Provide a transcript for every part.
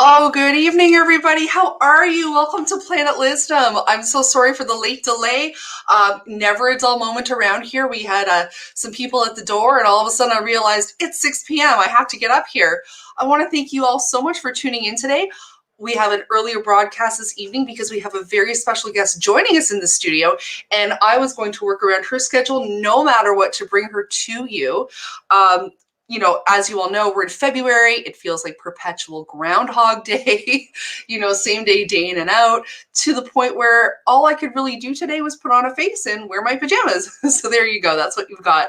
Oh, good evening, everybody. How are you? Welcome to Planet Lizzdom. I'm so sorry for the late delay. Never a dull moment around here. We had some people at the door, and all of a sudden I realized it's 6 p.m. I have to get up here. I want to thank you all so much for tuning in today. We have an earlier broadcast this evening because we have a very special guest joining us in the studio, and I was going to work around her schedule no matter what to bring her to you. As you all know, we're in February. It feels like perpetual Groundhog Day, same day, day in and out, to the point where all I could really do today was put on a face and wear my pajamas. So there you go. That's what you've got.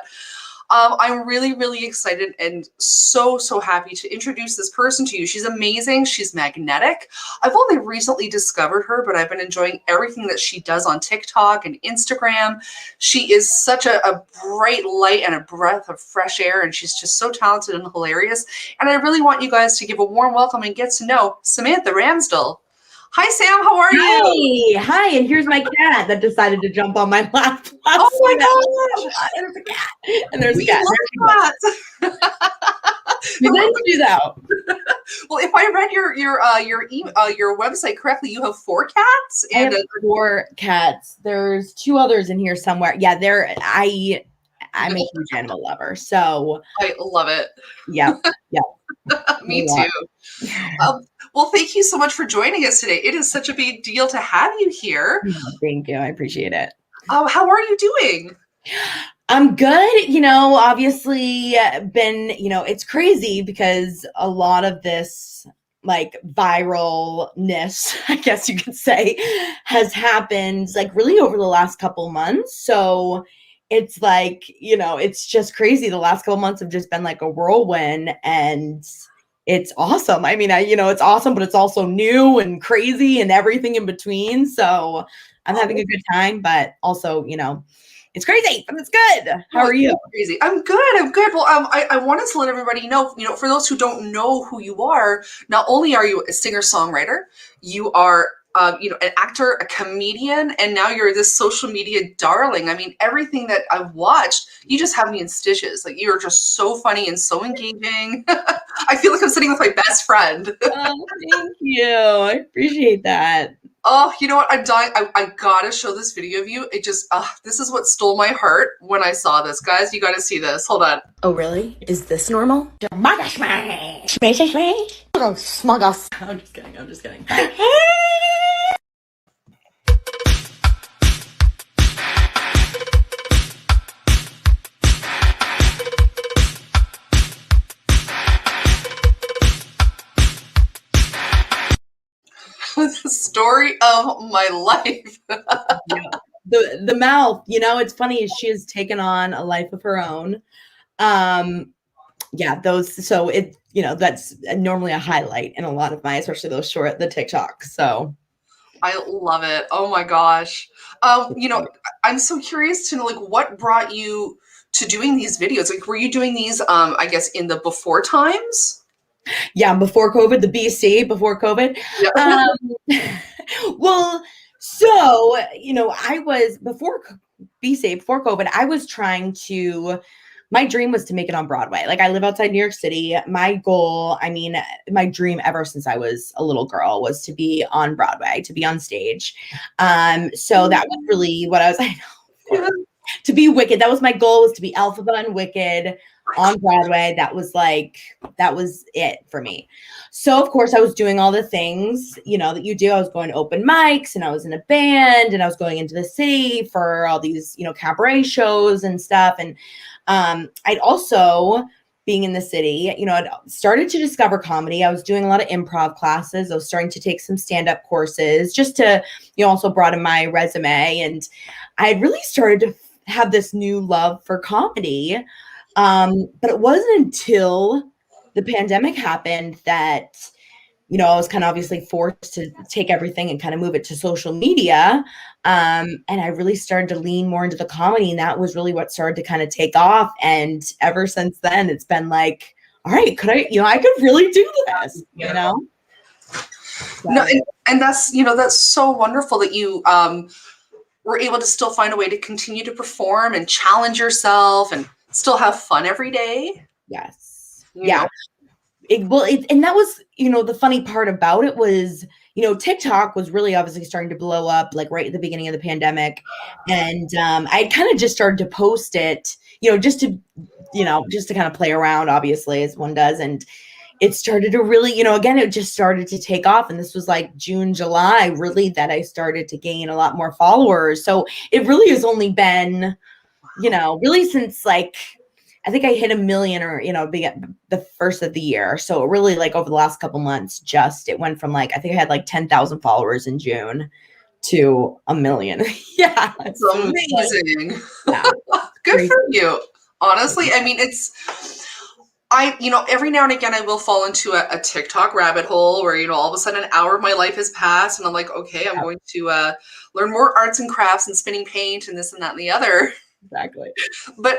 I'm really, really excited and so, so happy to introduce this person to you. She's amazing. She's magnetic. I've only recently discovered her, but I've been enjoying everything that she does on TikTok and Instagram. She is such a bright light and a breath of fresh air, and she's just so talented and hilarious. And I really want you guys to give a warm welcome and get to know Samantha Ramsdell. Hi, Sam. How are you? Hi, and here's my cat that decided to jump on my lap. Oh my gosh! And there's a cat. And there's We a cat. love cats. You guys do that. Well, if I read your website correctly, you have 4 cats And I have 4 cats. There's 2 others in here somewhere. Yeah, I'm a huge animal lover, so I love it. Yeah. Me too. Well, thank you so much for joining us today. It is such a big deal to have you here. Thank you. I appreciate it. How are you doing? I'm good. Obviously it's crazy because a lot of this like viralness, I guess you could say, has happened like really over the last couple months. So it's like, it's just crazy. The last couple months have just been like a whirlwind, and it's awesome. I mean, it's awesome, but it's also new and crazy and everything in between. So I'm having a good time, but also, it's crazy, but it's good. How are you? Crazy. I'm good. Well, I wanted to let everybody know, for those who don't know who you are, not only are you a singer-songwriter, you are an actor, a comedian, and now you're this social media darling. I mean, everything that I've watched, you just have me in stitches. Like, you're just so funny and so engaging. I feel like I'm sitting with my best friend. Oh, thank you. I appreciate that. Oh, you know what? I'm dying. I gotta show this video of you. This is what stole my heart when I saw this. Guys, you gotta see this. Hold on. Oh, really? Is this normal? I'm just kidding. The story of my life. The mouth, it's funny. She has taken on a life of her own. That's normally a highlight in a lot of my, especially those the TikToks. So I love it. Oh my gosh. I'm so curious to know, like, what brought you to doing these videos? Like, were you doing these, I guess, in the before times? Yeah, before COVID, the BC, before COVID. Yep. Well, so, I was before COVID, I was my dream was to make it on Broadway. Like, I live outside New York City. My goal, my dream ever since I was a little girl was to be on Broadway, to be on stage. So that was really what I know. To be Wicked. That was my goal, was to be Elphaba and Wicked on Broadway. That was it for me. So of course I was doing all the things, that you do. I was going to open mics, and I was in a band, and I was going into the city for all these, cabaret shows and stuff. And I'd also, being in the city, I'd started to discover comedy. I was doing a lot of improv classes. I was starting to take some stand-up courses just to, also broaden my resume. And I had really started to have this new love for comedy. But it wasn't until the pandemic happened that, I was kind of obviously forced to take everything and kind of move it to social media. And I really started to lean more into the comedy, and that was really what started to kind of take off. And ever since then, it's been like, all right, I could really do this, So. No, and that's so wonderful that you, were able to still find a way to continue to perform and challenge yourself and still have fun every day. Yes. Yeah. And that was, the funny part about it was, TikTok was really obviously starting to blow up like right at the beginning of the pandemic. And I kind of just started to post it, just to kind of play around, obviously, as one does. And it started to really, again, it just started to take off. And this was like June, July, really, that I started to gain a lot more followers. So it really has only been, really since like, I think I hit 1 million or, the first of the year. So really like over the last couple months, it went from like, I think I had like 10,000 followers in June to 1 million. Yeah. It's amazing. Yeah. Good Crazy. for you. Honestly, I mean, every now and again, I will fall into a TikTok rabbit hole where, all of a sudden an hour of my life has passed and I'm like, okay, I'm going to learn more arts and crafts and spinning paint and this and that and the other. Exactly. But,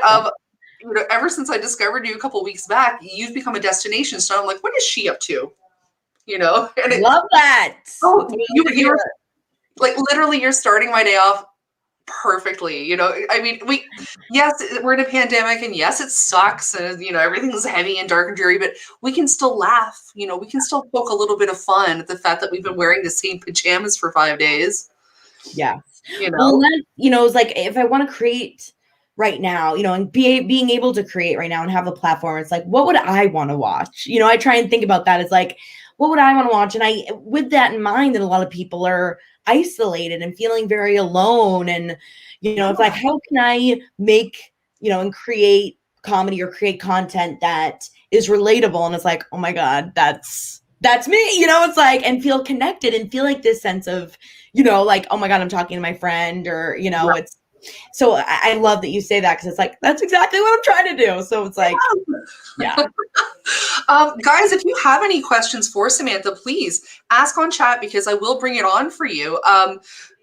ever since I discovered you a couple weeks back, you've become a destination. So I'm like, what is she up to? And love that. Oh, you're like, literally, you're starting my day off perfectly. I mean, yes, we're in a pandemic and yes, it sucks and, everything's heavy and dark and dreary, but we can still laugh, we can still poke a little bit of fun at the fact that we've been wearing the same pajamas for 5 days. Yeah. Well, that, it's like, if I want to create right now, and being able to create right now and have a platform, it's like, what would I want to watch? I try and think about that. It's like, what would I want to watch? And with that in mind, that a lot of people are isolated and feeling very alone. And, it's like, how can I make, and create comedy or create content that is relatable? And it's like, oh my God, that's me, it's like, and feel connected and feel like this sense of, like, oh my God, I'm talking to my friend or, it's, so I love that you say that because it's like, that's exactly what I'm trying to do. So it's like, yeah. Guys, if you have any questions for Samantha, please ask on chat because I will bring it on for you.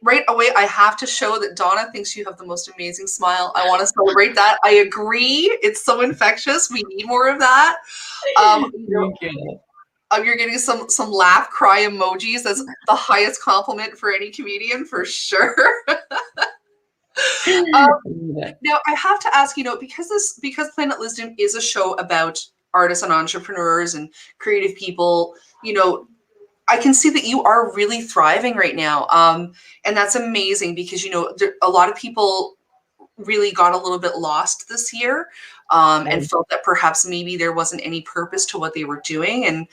Right away, I have to show that Donna thinks you have the most amazing smile. I want to celebrate that. I agree. It's so infectious. We need more of that. You're getting some laugh cry emojis. That's the highest compliment for any comedian, for sure. Now I have to ask, because Planet Lizzdom is a show about artists and entrepreneurs and creative people, I can see that you are really thriving right now. And that's amazing because, a lot of people really got a little bit lost this year and felt that perhaps maybe there wasn't any purpose to what they were doing. And,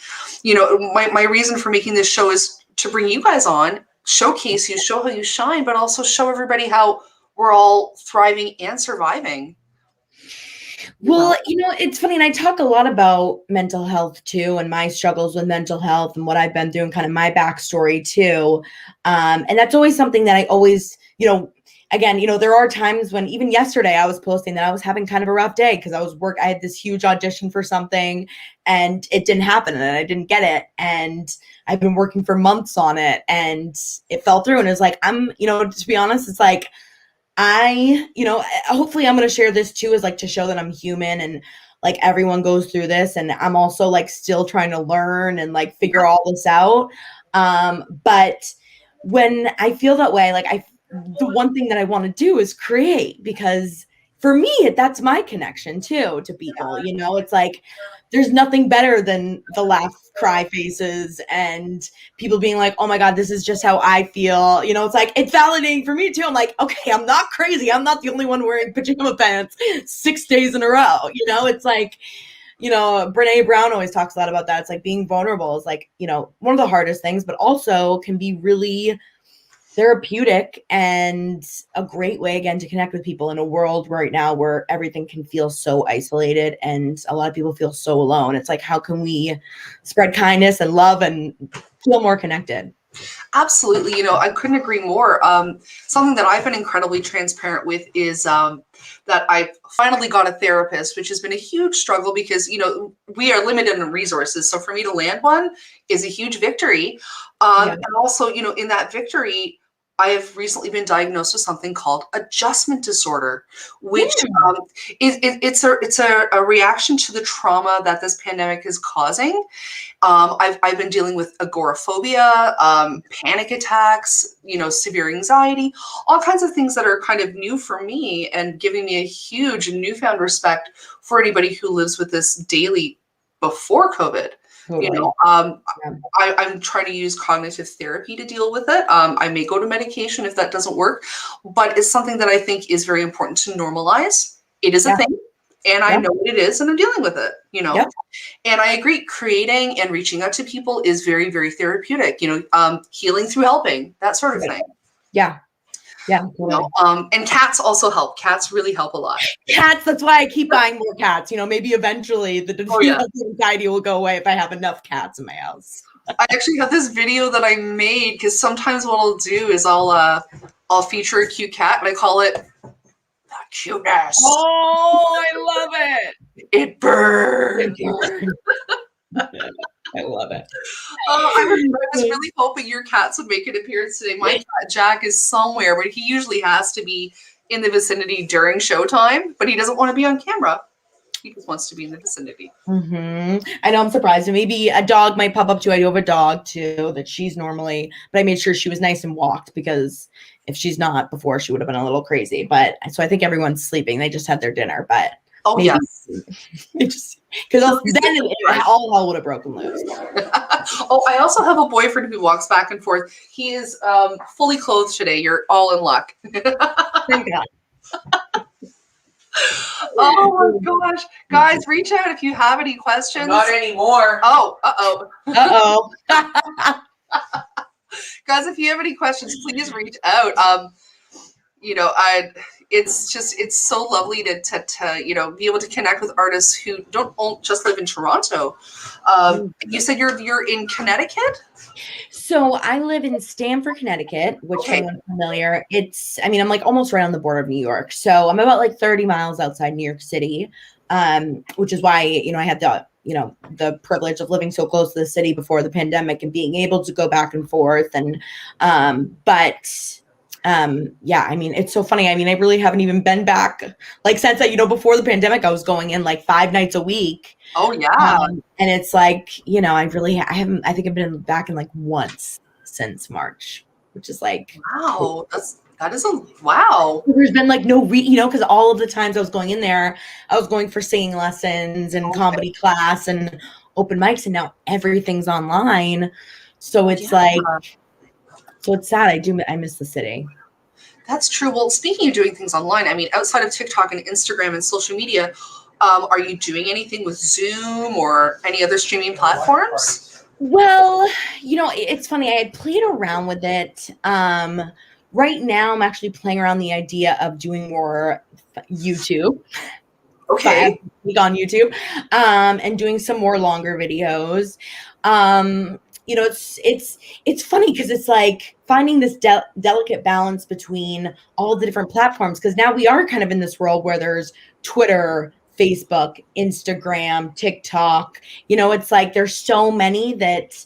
my reason for making this show is to bring you guys on, showcase you, show how you shine, but also show everybody how we're all thriving and surviving. Well, it's funny. And I talk a lot about mental health too, and my struggles with mental health and what I've been through and kind of my backstory too. And that's always something that I always, again, there are times when even yesterday I was posting that I was having kind of a rough day because I had this huge audition for something and it didn't happen and I didn't get it. And I've been working for months on it and it fell through. And it's like, to be honest, it's like, hopefully I'm going to share this too, is like to show that I'm human and like everyone goes through this. And I'm also like still trying to learn and like figure all this out. But when I feel that way, like the one thing that I want to do is create, because for me, that's my connection too to people. It's like there's nothing better than the laugh, cry faces and people being like, oh my God, this is just how I feel. It's like, it's validating for me too. I'm like, okay, I'm not crazy. I'm not the only one wearing pajama pants 6 days in a row. It's like, Brene Brown always talks a lot about that. It's like being vulnerable is like, one of the hardest things, but also can be really therapeutic and a great way, again, to connect with people in a world right now where everything can feel so isolated and a lot of people feel so alone. It's like, how can we spread kindness and love and feel more connected? Absolutely. I couldn't agree more. Something that I've been incredibly transparent with is that I finally got a therapist, which has been a huge struggle because, we are limited in resources. So for me to land one is a huge victory. And also, in that victory, I have recently been diagnosed with something called adjustment disorder, which it's a reaction to the trauma that this pandemic is causing. I've been dealing with agoraphobia, panic attacks, severe anxiety, all kinds of things that are kind of new for me and giving me a huge newfound respect for anybody who lives with this daily before COVID. You Totally. know, Yeah. I'm trying to use cognitive therapy to deal with it. I may go to medication if that doesn't work, but it's something that I think is very important to normalize. It is a Yeah. thing, and I Yeah. know what it is, and I'm dealing with it, you know. Yeah. And I agree, creating and reaching out to people is very, very therapeutic, you know, healing through helping, that sort of thing. Yeah. Yeah. You know, Totally. and cats also help. Cats really help a lot. Cats, that's why I keep buying more cats. You know, maybe eventually Oh yeah. the anxiety will go away if I have enough cats in my house. I actually have this video that I made because sometimes what I'll do is I'll feature a cute cat and I call it the cuteness. Oh, I love it. It burns. I love it. I was really hoping your cats would make an appearance today. My cat Jack is somewhere, but he usually has to be in the vicinity during showtime, but he doesn't want to be on camera. He just wants to be in the vicinity. I know, I'm surprised. And maybe a dog might pop up too. I do have a dog too that she's normally, but I made sure she was nice and walked because if she's not before, she would have been a little crazy. But so I think everyone's sleeping. They just had their dinner, but Oh maybe yes. because then all hell would have broken loose. Oh, I also have a boyfriend who walks back and forth. He is fully clothed today. You're all in luck. Thank God. Oh my gosh. Guys, reach out if you have any questions. Not anymore. Oh, uh-oh. Uh-oh. Guys, if you have any questions, please reach out. You know, it's so lovely to you know, be able to connect with artists who don't just live in Toronto. You said you're in Connecticut? So I live in Stamford, Connecticut, which for anyone familiar, I'm like almost right on the border of New York. So I'm about like 30 miles outside New York City, which is why, you know, I had the privilege of living so close to the city before the pandemic and being able to go back and forth. And, yeah, I mean, it's so funny. I mean, I really haven't even been back like since that, you know, before the pandemic, I was going in like 5 nights a week. Oh yeah. And it's like, you know, I think I've been back in like once since March, which is like, wow, that is a wow. there's been like no you know, because all of the times I was going in there, I was going for singing lessons and comedy class and open mics, and now everything's online. So it's so it's sad. I miss the city. That's true. Well, speaking of doing things online, I mean, outside of TikTok and Instagram and social media, are you doing anything with Zoom or any other streaming platforms? Well, you know, it's funny. I had played around with it. Right now, I'm actually playing around the idea of doing more YouTube. Okay. On YouTube, and doing some more longer videos. You know, it's funny because it's like finding this delicate balance between all the different platforms, because now we are kind of in this world where there's Twitter, Facebook, Instagram, TikTok. You know, it's like there's so many that,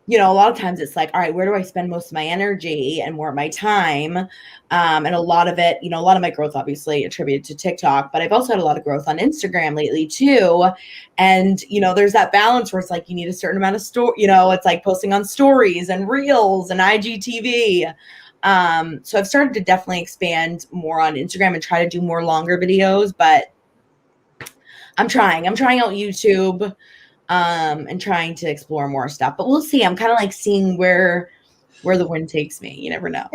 you know, a lot of times it's like, all right, where do I spend most of my energy and more of my time? And a lot of it, you know, a lot of my growth obviously attributed to TikTok, but I've also had a lot of growth on Instagram lately too. And, you know, there's that balance where it's like you need a certain amount of you know, it's like posting on stories and reels and IGTV. So I've started to definitely expand more on Instagram and try to do more longer videos, but I'm trying out YouTube. And trying to explore more stuff, but we'll see. I'm kind of like seeing where the wind takes me. You never know.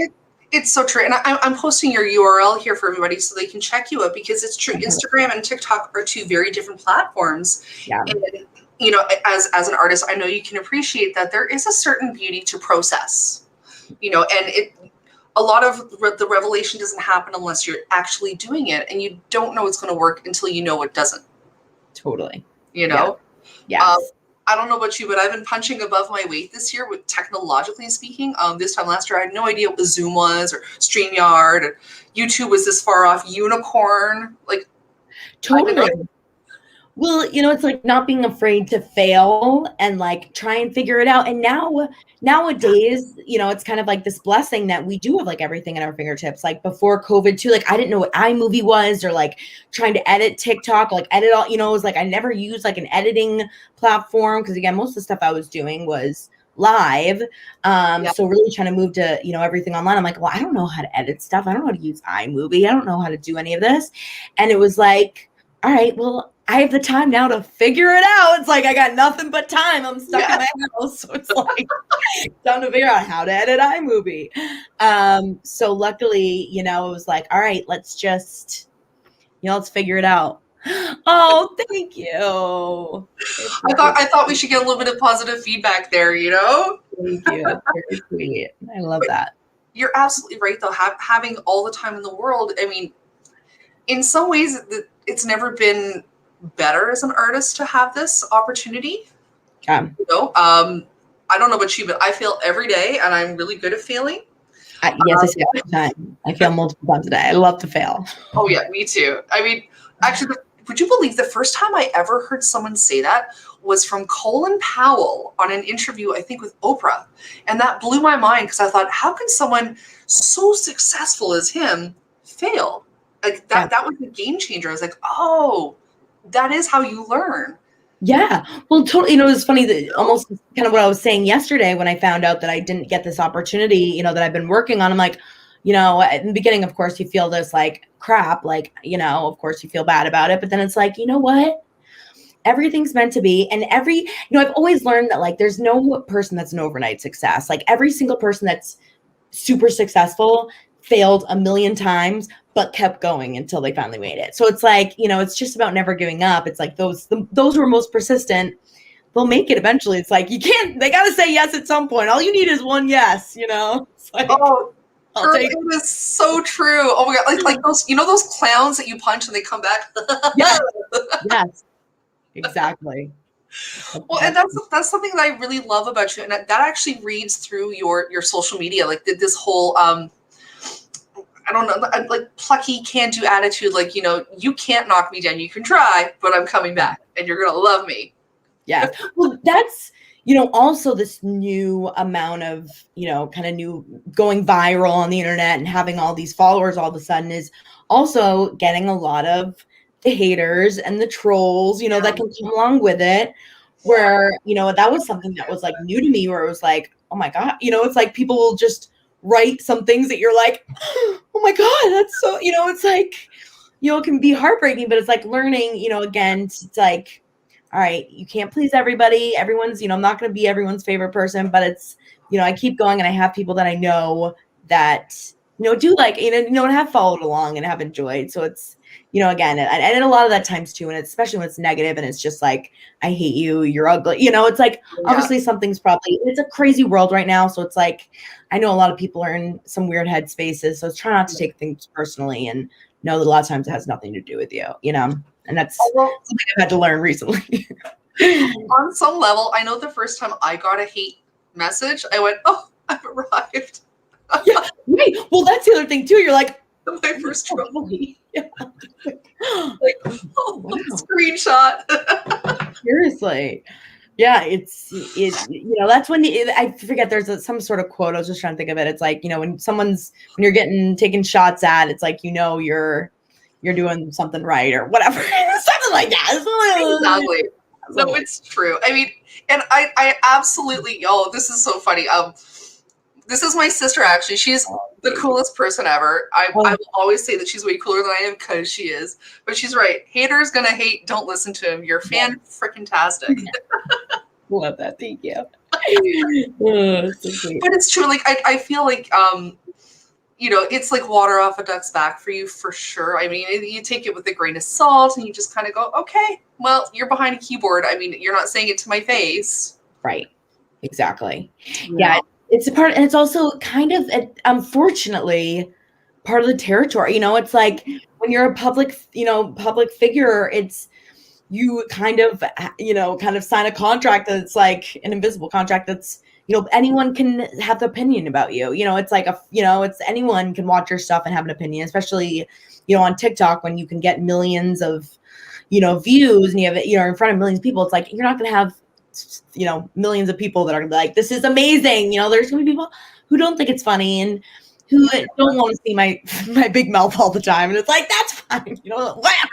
It's so true. And I'm posting your URL here for everybody so they can check you out, because it's true. Instagram and TikTok are two very different platforms. Yeah. And, you know, as an artist, I know you can appreciate that there is a certain beauty to process, you know, and a lot of the revelation doesn't happen unless you're actually doing it, and you don't know it's going to work until you know it doesn't. Totally. You know? Yes. I don't know about you, but I've been punching above my weight this year with technologically speaking. This time last year, I had no idea what Zoom was or StreamYard, or YouTube was this far off unicorn. Like, totally. Well, you know, it's like not being afraid to fail and like try and figure it out. And nowadays, you know, it's kind of like this blessing that we do have like everything at our fingertips. Like before COVID too, like I didn't know what iMovie was, or like trying to edit TikTok, like edit all, you know, it was like I never used like an editing platform, because again, most of the stuff I was doing was live. So really trying to move to, you know, everything online. I'm like, well, I don't know how to edit stuff. I don't know how to use iMovie. I don't know how to do any of this. And it was like, all right, well, I have the time now to figure it out. It's like I got nothing but time. I'm stuck in my house. So it's like time to figure out how to edit iMovie. So luckily, it was like, all right, let's just, let's figure it out. Oh, thank you. I thought we should get a little bit of positive feedback there, Thank you. That's very sweet. I love that. You're absolutely right, though. Having all the time in the world, I mean, in some ways, it's never been better as an artist to have this opportunity. I don't know about you, but I fail every day, and I'm really good at failing. Yes, I say all the time. I fail multiple times a day. I love to fail. Oh, yeah, me too. I mean, actually, would you believe the first time I ever heard someone say that was from Colin Powell on an interview, I think, with Oprah. And that blew my mind because I thought, how can someone so successful as him fail? Like that was a game changer. I was like, oh, that is how you learn. Yeah. Well, totally. It was funny that almost kind of what I was saying yesterday when I found out that I didn't get this opportunity, that I've been working on. I'm like, in the beginning, of course, you feel this like crap, like, of course you feel bad about it. But then it's like, you know what? Everything's meant to be. And I've always learned that like, there's no person that's an overnight success. Like every single person that's super successful failed a million times, but kept going until they finally made it. So it's like, it's just about never giving up. It's like those who are most persistent, they'll make it eventually. It's like, they got to say yes at some point. All you need is one yes, It's like, it is so true. Oh my God. Like those, those clowns that you punch and they come back. Yes. Yes. Exactly. Well, and that's something that I really love about you. And that actually reads through your social media. Like this whole, I don't know, like plucky can-do attitude. Like, you can't knock me down. You can try, but I'm coming back and you're going to love me. Yeah. Well, that's, also this new amount of, kind of new going viral on the internet and having all these followers all of a sudden is also getting a lot of the haters and the trolls, that can come along with it, where, that was something that was like new to me, where it was like, oh my God, it's like people will just write some things that you're like, oh my God, that's so, it's like, it can be heartbreaking, but it's like learning, again, it's like, all right, you can't please everybody. Everyone's, I'm not going to be everyone's favorite person, but it's, I keep going and I have people that I know that, do like, and have followed along and have enjoyed. So it's, again, and a lot of that times too, and especially when it's negative and it's just like, I hate you, you're ugly, it's like, obviously something's it's a crazy world right now. So it's like, I know a lot of people are in some weird head spaces. So try not to take things personally and know that a lot of times it has nothing to do with you, and that's something I've had to learn recently. On some level, I know the first time I got a hate message, I went, oh, I've arrived. Yeah, right. Well, that's the other thing too. You're like, my first trouble. Yeah. Like, screenshot. Seriously. Yeah, it's that's when I forget, there's some sort of quote. I was just trying to think of it. It's like, when you're getting taken shots at, it's like, you're doing something right or whatever. Something like that. Exactly. No, it's true. I mean, and I absolutely, this is so funny. This is my sister, actually. She's the coolest person ever. I will always say that she's way cooler than I am because she is. But she's right. Haters gonna hate. Don't listen to him. You're fan-frickin-tastic. Love that. Thank you. Oh, so sweet. But it's true. Like, I feel like, it's like water off a duck's back for you, for sure. I mean, you take it with a grain of salt and you just kind of go, okay, well, you're behind a keyboard. I mean, you're not saying it to my face. Right. Exactly. Yeah. It's a part, and it's also kind of, unfortunately, part of the territory. It's like when you're a public figure, it's, you kind of sign a contract that's like an invisible contract that's, anyone can have the opinion about you. It's like it's anyone can watch your stuff and have an opinion, especially, on TikTok, when you can get millions of, views and you have it, in front of millions of people. It's like, you're not going to have, millions of people that are like, this is amazing. There's going to be people who don't think it's funny and who don't want to see my big mouth all the time. And it's like, that's fine. Whatever.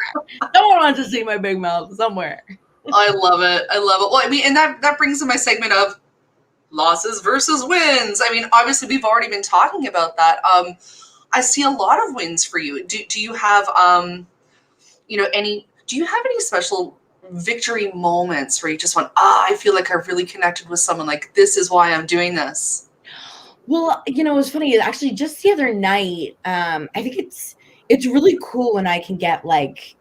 No one wants to see my big mouth somewhere. I love it. Well, I mean, and that brings in my segment of losses versus wins. I mean, obviously we've already been talking about that. I see a lot of wins for you. Do you have, any Do you have any special victory moments where you just went, I feel like I've really connected with someone, like this is why I'm doing this? Well, it was funny. Actually, just the other night, I think it's really cool when I can get like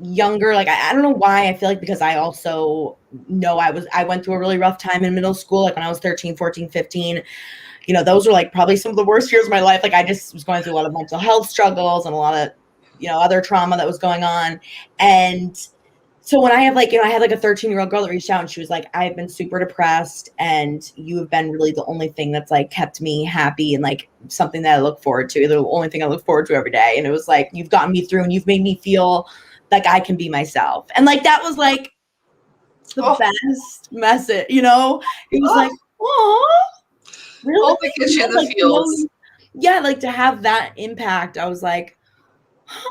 younger. Like I don't know why. I feel like because I also know I went through a really rough time in middle school, like when I was 13, 14, 15. Those were like probably some of the worst years of my life. Like I just was going through a lot of mental health struggles and a lot of, other trauma that was going on. And so when I have like, I had like a 13-year-old girl that reached out and she was like, I've been super depressed and you have been really the only thing that's like kept me happy and like something that I look forward to, the only thing I look forward to every day. And it was like, you've gotten me through and you've made me feel like I can be myself. And like, that was like the best message, it was like, oh, really? Oh, it gets you in the Like, feels. yeah, like to have that impact, I was like,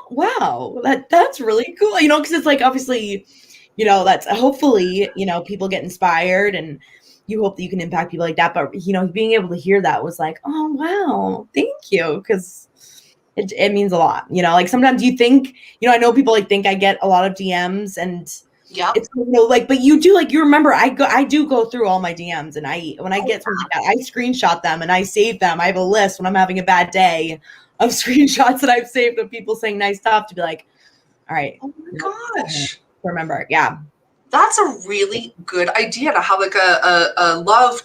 wow, that's really cool. Because it's like obviously, that's hopefully, people get inspired and you hope that you can impact people like that. But being able to hear that was like, oh wow, thank you. Because it means a lot. Like sometimes you think, I know people like think I get a lot of DMs and Yeah. it's like, but you do, like, you remember I do go through all my DMs and when I get something like that, I screenshot them and I save them. I have a list when I'm having a bad day of screenshots that I've saved of people saying nice stuff to be like, all right. Oh my gosh. Remember. Yeah. That's a really good idea to have like a love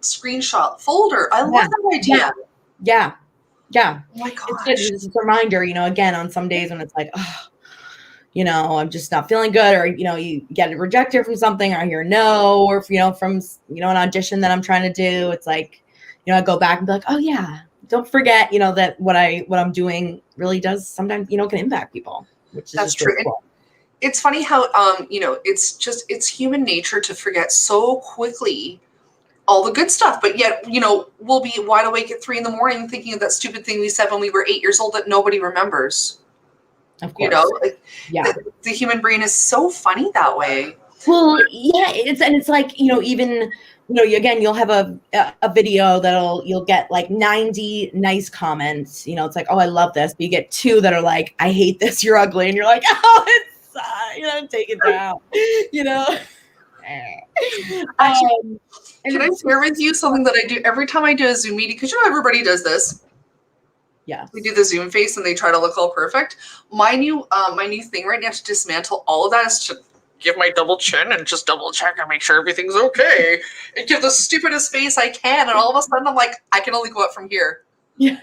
screenshot folder. I love that idea. Yeah. Oh my gosh. It's good. It's a reminder, again, on some days when it's like, oh, I'm just not feeling good, or, you get rejected from something, or I hear no, or, from, an audition that I'm trying to do. It's like, I go back and be like, oh yeah, don't forget, that what I'm doing really does sometimes, can impact people, which is That's just true. really cool. It's funny how, it's human nature to forget so quickly all the good stuff, but yet, we'll be wide awake at 3 a.m. thinking of that stupid thing we said when we were 8 years old that nobody remembers. Of course. Yeah. The human brain is so funny that way. Well, yeah, it's like, even, again, you'll have a video you'll get like 90 nice comments, it's like, oh, I love this, but you get 2 that are like, I hate this, you're ugly, and you're like, oh, it's take it down, Actually, can I share with you something that I do every time I do a Zoom meeting? Because everybody does this. Yeah, we do the Zoom face and they try to look all perfect. My new thing right now to dismantle all of that is to give my double chin and just double check and make sure everything's okay, and give the stupidest face I can. And all of a sudden, I'm like, I can only go up from here. Yeah.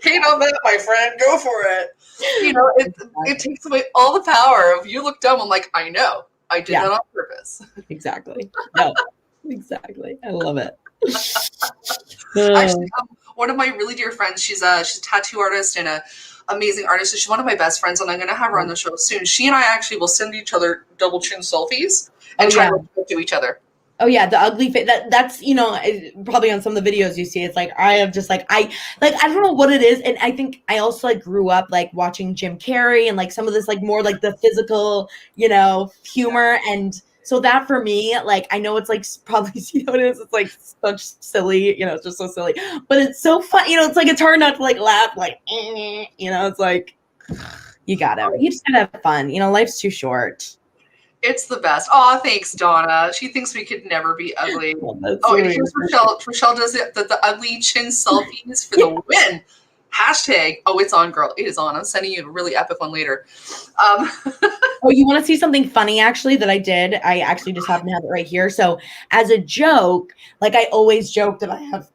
Hate on that, my friend. Go for it. It takes away all the power of you look dumb. I'm like, I know. I did that on purpose. Exactly. No, exactly. I love it. Actually, one of my really dear friends, she's a tattoo artist and a amazing artist. So she's one of my best friends, and I'm going to have her on the show soon. She and I actually will send each other double chin selfies and try to do each other. Oh yeah, the ugly face. That's probably on some of the videos you see. It's like I have just like I don't know what it is, and I think I also like grew up like watching Jim Carrey and like some of this like more like the physical humor, and so that for me, like I know it's like probably it is. It's like such silly, it's just so silly, but it's so fun. It's like it's hard not to like laugh, like it's like you just gotta have fun. Life's too short. It's the best. Oh, thanks, Donna. She thinks we could never be ugly. And here's Rochelle. Rochelle does the ugly chin selfies for the win. Hashtag, it's on, girl. It is on. I'm sending you a really epic one later. Oh, you want to see something funny, actually, that I did? I actually just happen to have it right here. So as a joke, like I always joke that I have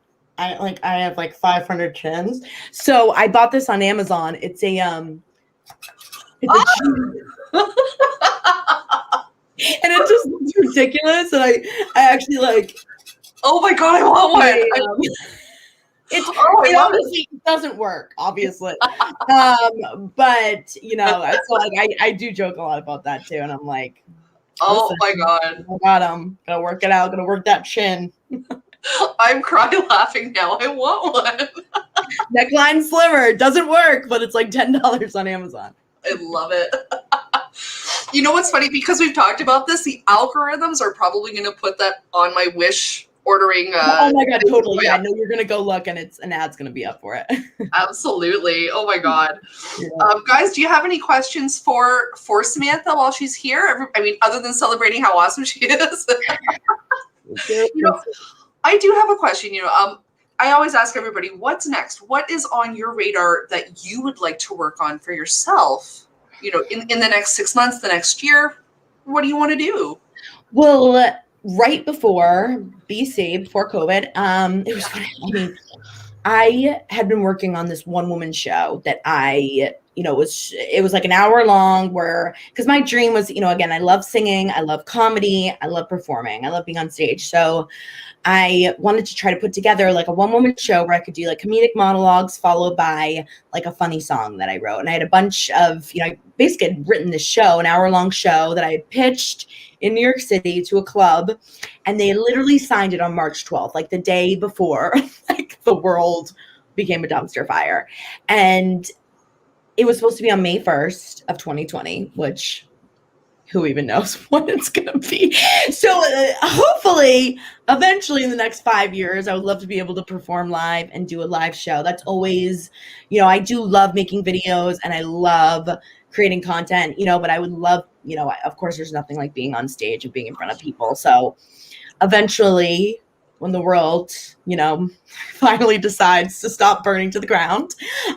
like 500 chins. So I bought this on Amazon. It's a and it just looks ridiculous. And I actually like, oh my God, I want one. It obviously doesn't work, obviously. But so like I do joke a lot about that too. And I'm like, oh my God. I got him. Gotta work it out, gotta work that chin. I'm crying laughing now. I want one. Neckline slimmer. Doesn't work, but it's like $10 on Amazon. I love it. You know what's funny? Because we've talked about this, the algorithms are probably going to put that on my wish ordering. Oh my God, totally. Yeah, no, you're gonna go look, and it's an ad's gonna be up for it. Absolutely. Oh my God. Yeah. Guys, do you have any questions for Samantha while she's here? I mean, other than celebrating how awesome she is. You know, I do have a question. I always ask everybody, what's next? What is on your radar that you would like to work on for yourself? In the next 6 months, the next year, what do you want to do? Well, right before before COVID, it was funny. I mean, I had been working on this one woman show that it was like an hour long because my dream was, again, I love singing, I love comedy, I love performing, I love being on stage. So I wanted to try to put together like a one woman show where I could do like comedic monologues followed by like a funny song that I wrote. And I had a bunch of, I basically had written this show, an hour long show that I had pitched in New York City to a club, and they literally signed it on March 12th, like the day before like the world became a dumpster fire. And it was supposed to be on May 1st of 2020, which who even knows what it's going to be. So hopefully, eventually in the next 5 years, I would love to be able to perform live and do a live show. That's always, I do love making videos and I love creating content, but I would love, of course, there's nothing like being on stage and being in front of people. So eventually, when the world, finally decides to stop burning to the ground,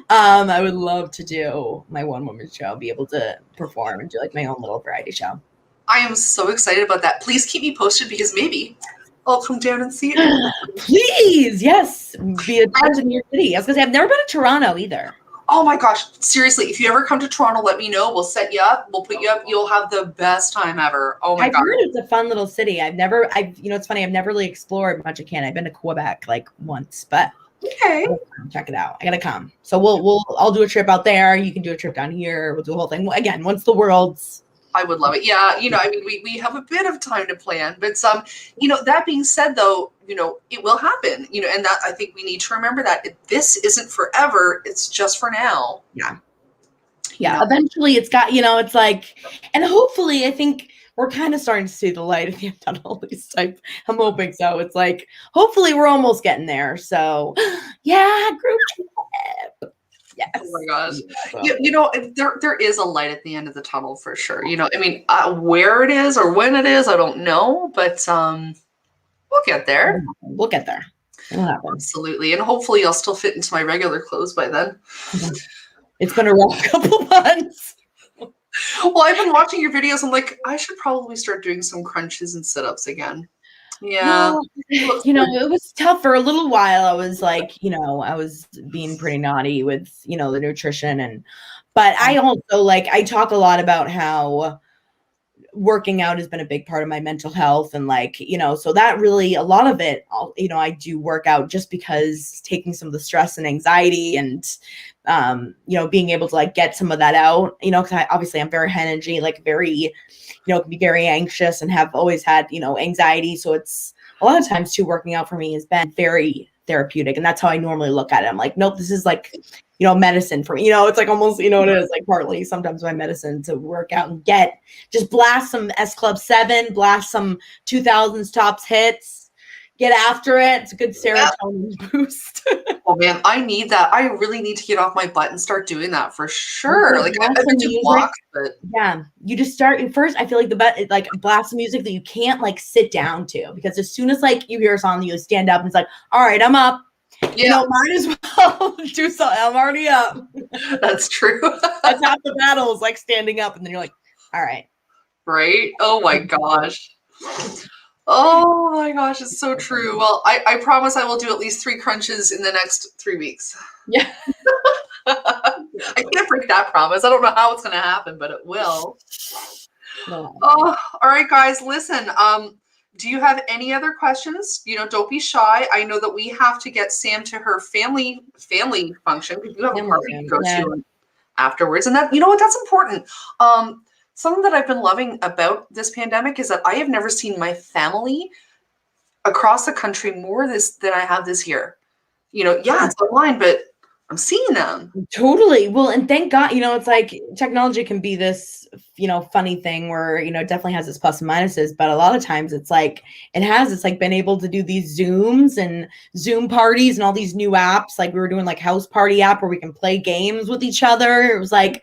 I would love to do my one woman show, be able to perform and do like my own little variety show. I am so excited about that. Please keep me posted because maybe I'll come down and see it. Please, yes, be a friend in your city. I was gonna say I've never been to Toronto either. Oh my gosh, seriously, if you ever come to Toronto, let me know. We'll set you up. We'll put you up. You'll have the best time ever. Oh my God. I've heard it's a fun little city. It's funny. I've never really explored much of Canada. I've been to Quebec like once, but okay, check it out. I gotta come. So I'll do a trip out there. You can do a trip down here. We'll do a whole thing again once the world's. I would love it. Yeah, I mean, we have a bit of time to plan, but that being said, though, it will happen. And that I think we need to remember that this isn't forever. It's just for now. Yeah. Eventually, it's got it's like, and hopefully, I think we're kind of starting to see the light at the end of all these. I'm hoping so. It's like hopefully we're almost getting there. So, yeah, group trip. Yes. Oh my gosh. There is a light at the end of the tunnel for sure. I mean, where it is or when it is, I don't know, but we'll get there. We'll get there. Absolutely. And hopefully I'll still fit into my regular clothes by then. It's been a rough couple months. Well, I've been watching your videos. I'm like, I should probably start doing some crunches and sit-ups again. Yeah. Well, it was tough for a little while. I was like, I was being pretty naughty with, the nutrition but I also I talk a lot about how working out has been a big part of my mental health. And so that really, a lot of it, I do work out just because taking some of the stress and anxiety and, being able to get some of that out, because obviously I'm very high energy, very, can be very anxious and have always had, anxiety. So it's a lot of times too, working out for me has been very therapeutic. And that's how I normally look at it. I'm like, nope, this is medicine for me. It's almost, it is partly sometimes my medicine to work out and just blast some S Club 7, blast some 2000s tops hits, get after it. It's a good serotonin boost. Oh man, I need that. I really need to get off my butt and start doing that for sure. I've been doing walks, but yeah, you just start first. I feel like the best, blast music that you can't sit down to, because as soon as you hear a song, you stand up and it's like, all right, I'm up. Yeah. Might as well do something. I'm already up. That's true. That's half the battle is standing up, and then you're like, all right. Right? Oh my gosh. Oh my gosh, it's so true. Well, I promise I will do at least 3 crunches in the next 3 weeks. Yeah. I can't break that promise. I don't know how it's going to happen, but it will. No. Oh, all right, guys, listen. Do you have any other questions? Don't be shy. I know that we have to get Sam to her family function. We do have a party to go to afterwards. And that, what, that's important. Something that I've been loving about this pandemic is that I have never seen my family across the country more than I have this year. It's online, but I'm seeing them. Totally. Well, and thank God, it's like technology can be this, funny thing where, it definitely has its plus and minuses, but a lot of times it's like been able to do these Zooms and Zoom parties and all these new apps. Like we were doing like house party app where we can play games with each other. It was like,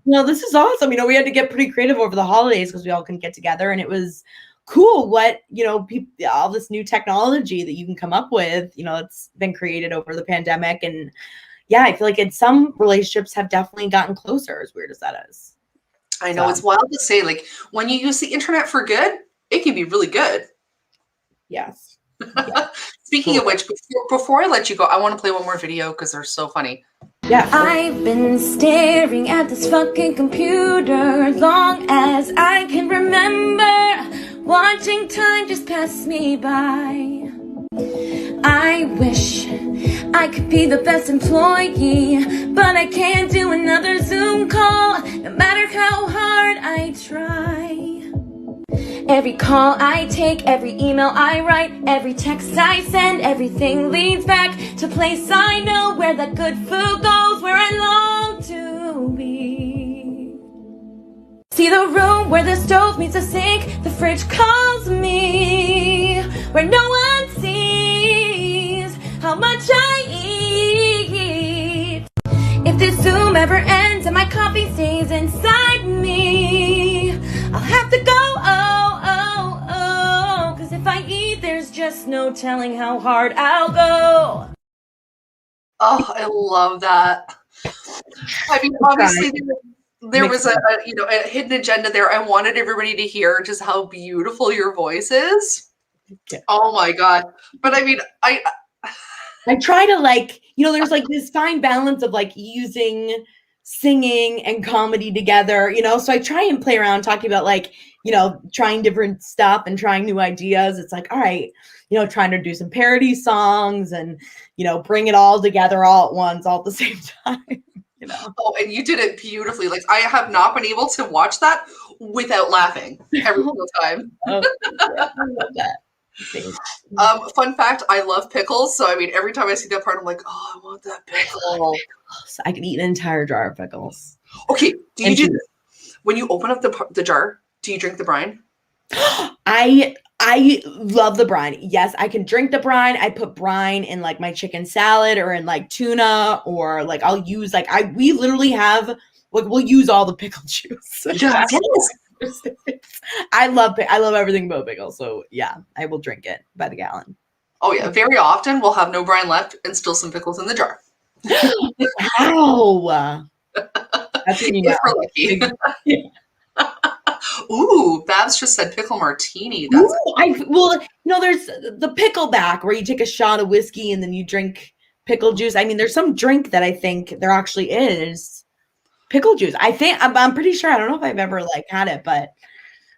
this is awesome. We had to get pretty creative over the holidays because we all couldn't get together, and it was cool what, all this new technology that you can come up with, it's been created over the pandemic. And yeah, I feel like in some relationships have definitely gotten closer, as weird as that is. I know, it's wild to say, like, when you use the internet for good, it can be really good. Yes. Yeah. Speaking of which, before I let you go, I want to play one more video because they're so funny. Yeah. I've been staring at this fucking computer as long as I can remember, watching time just pass me by. I wish I could be the best employee, but I can't do another Zoom call, no matter how hard I try. Every call I take, every email I write, every text I send, everything leads back to a place I know, where that good food goes, where I long to be. See the room where the stove meets the sink, the fridge calls me, where no one sees how much I eat. If this Zoom ever ends and my coffee stays inside me, I'll have to go, cause if I eat, there's just no telling how hard I'll go. Oh, I love that. I mean, obviously there was a hidden agenda there. I wanted everybody to hear just how beautiful your voice is. Yeah. Oh my God. But I mean, I try to there's like this fine balance of like using singing and comedy together, so I try and play around talking about like, trying different stuff and trying new ideas. It's like, all right, trying to do some parody songs and, bring it all together all at once, all at the same time. Oh, and you did it beautifully. Like, I have not been able to watch that without laughing every single time. Oh, yeah, I love that. Fun fact, I love pickles. So, I mean, every time I see that part, I'm like, oh, I want that pickle. I can eat an entire jar of pickles. Okay, do you do this? When you open up the jar, do you drink the brine? I love the brine. Yes, I can drink the brine. I put brine in like my chicken salad or in like tuna, or like I'll use we literally have we'll use all the pickle juice. Yes. I love everything about pickles. So yeah, I will drink it by the gallon. Oh yeah, very often we'll have no brine left and still some pickles in the jar. Wow. That's when you know. Lucky. Ooh, Babs just said pickle martini. That's there's the pickleback where you take a shot of whiskey and then you drink pickle juice. I mean, there's some drink that I think there actually is pickle juice. I think I'm pretty sure. I don't know if I've ever had it, but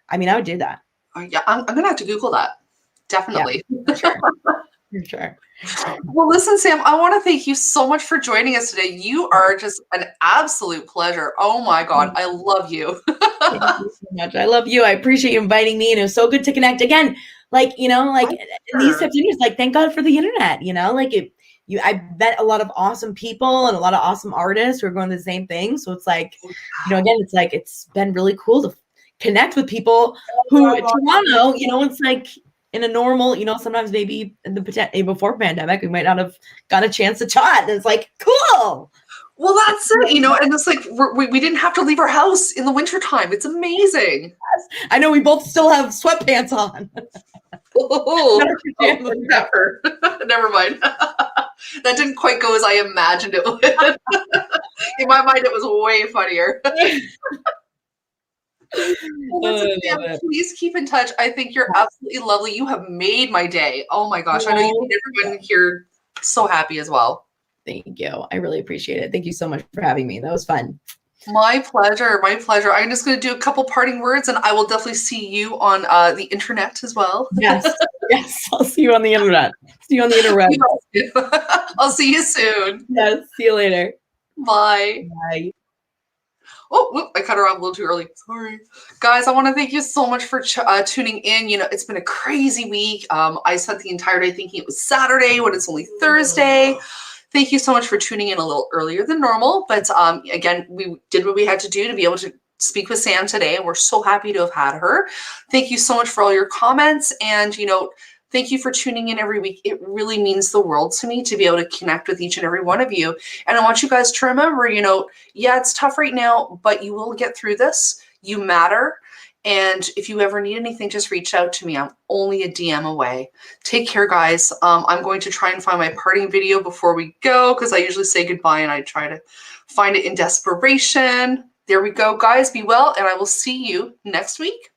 I mean, I would do that. Yeah, I'm gonna have to Google that. Definitely. Yeah, for sure. Well, listen, Sam, I want to thank you so much for joining us today. You are just an absolute pleasure. Oh my God, I love you. Thank you so much. I love you. I appreciate you inviting me, and it was so good to connect again. In these 15 years, thank God for the internet. I met a lot of awesome people and a lot of awesome artists who are going the same thing. So it's it's been really cool to connect with people who Toronto, it's like in a normal, sometimes maybe in before pandemic, we might not have got a chance to chat. And it's like, cool. Well, that's it, and it's like we didn't have to leave our house in the wintertime. It's amazing. Yes. I know we both still have sweatpants on. Never. Never mind. That didn't quite go as I imagined it would. In my mind, it was way funnier. Please keep in touch. I think you're absolutely lovely. You have made my day. Oh my gosh. I know you made everyone here so happy as well. Thank you. I really appreciate it. Thank you so much for having me. That was fun. My pleasure. My pleasure. I'm just going to do a couple parting words, and I will definitely see you on the internet as well. Yes. Yes. I'll see you on the internet. See you on the internet. I'll see you soon. Yes. See you later. Bye. Bye. Oh, whoop, I cut her off a little too early. Sorry. Guys, I want to thank you so much for tuning in. It's been a crazy week. I spent the entire day thinking it was Saturday when it's only Thursday. Thank you so much for tuning in a little earlier than normal. But again, we did what we had to do to be able to speak with Sam today, and we're so happy to have had her. Thank you so much for all your comments, and thank you for tuning in every week. It really means the world to me to be able to connect with each and every one of you. And I want you guys to remember, yeah, it's tough right now, but you will get through this. You matter. And if you ever need anything, just reach out to me. I'm only a DM away. Take care, guys. I'm going to try and find my parting video before we go, because I usually say goodbye and I try to find it in desperation. There we go, guys. Be well, and I will see you next week.